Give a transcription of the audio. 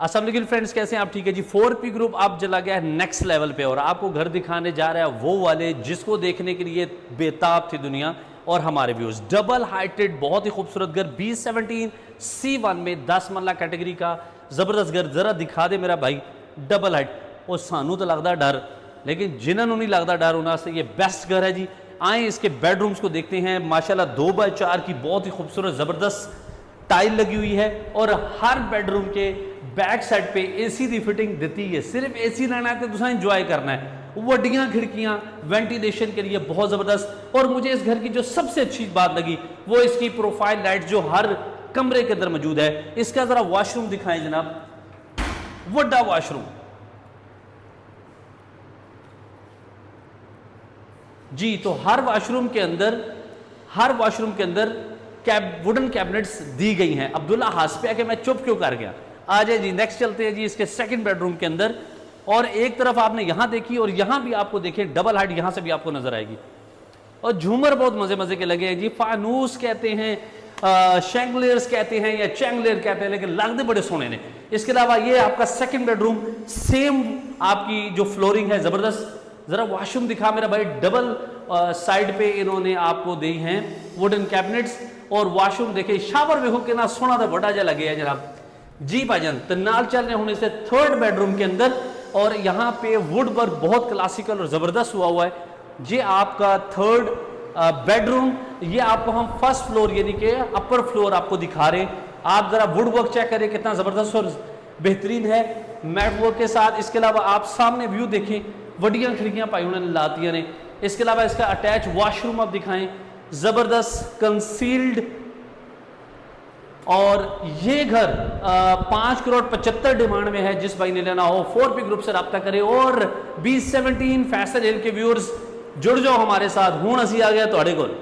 अस्सलाम वालेकुम फ्रेंड्स, कैसे हैं आप? ठीक है जी। 4P ग्रुप अब चला गया है नेक्स्ट लेवल पे और आपको घर दिखाने जा रहा है वो वाले जिसको देखने के लिए बेताब थी दुनिया और हमारे व्यूज। डबल हाइटेड बहुत ही खूबसूरत घर B17 C1 में 10 मरला कैटेगरी का जबरदस्त घर। जरा दिखा दे मेरा भाई डबल हाइट। और सानू तो लगता डर, लेकिन जिन्होंने नहीं लगता डर उन्होंने ये बेस्ट घर है जी। आए इसके बेडरूम्स को देखते हैं। माशाल्लाह 2x4 की बहुत ही खूबसूरत जबरदस्त टाइल लगी हुई है और हर बेडरूम के बैक साइड पे एसी की फिटिंग दी है। सिर्फ एसी लेना है तो तुम इंजॉय करना है। वड्डियां खिड़कियां वेंटिलेशन के लिए बहुत जबरदस्त। और मुझे इस घर की जो सबसे अच्छी बात लगी वो इसकी प्रोफाइल लाइट जो हर कमरे के अंदर मौजूद है। इसका जरा वॉशरूम दिखाएं जनाब, वड्डा वॉशरूम जी। तो हर वॉशरूम के अंदर वुडन कैबिनेट्स दी गई हैं। अब्दुल्ला हंस पे आके मैं चुप क्यों कर गया। आ जाए जी, नेक्स्ट चलते हैं जी इसके सेकंड बेडरूम के अंदर। और एक तरफ आपने यहां देखी और यहां भी आपको देखें डबल हाइट यहां से भी आपको नजर आएगी। और झूमर बहुत मजे मजे के लगे हैं जी। फानूस कहते हैं, शैंगलियर्स कहते हैं या चैंगलियर कहते हैं, लेकिन लगते बड़े सोने ने। इसके अलावा ये आपका सेकंड बेडरूम, सेम आपकी जो फ्लोरिंग है जबरदस्त। जरा वॉशरूम दिखा मेरा भाई। डबल साइड पे इन्होंने आपको दी हैं वुडन कैबिनेट्स। और वॉशरूम देखे, शावर भी होके ना सोना तो बड़ा जा लगे है जनाब जी भाईजान। तो नाल चल रहे होने से थर्ड बेडरूम के अंदर। और यहाँ पे वुड वर्क बहुत क्लासिकल और जबरदस्त हुआ है। ये आपका थर्ड बेडरूम। ये आपको हम फर्स्ट फ्लोर यानी कि अपर फ्लोर आपको दिखा रहे हैं। आप जरा वुड वर्क चेक करें कितना जबरदस्त और बेहतरीन है मैट वर्क के साथ। इसके अलावा आप सामने व्यू देखें, वड्डियां खिड़कियां पाई उन्होंने लातियां ने। इसके अलावा इसका अटैच वॉशरूम आप दिखाएं, जबरदस्त कंसील्ड। और ये घर 5,75,00,000 डिमांड में है। जिस भाई ने लेना हो 4P ग्रुप से रब्ता करे। और B17 फैसल हिल के व्यूअर्स जुड़ जाओ हमारे साथ। हूं असी आ गया तुहाडे कोल।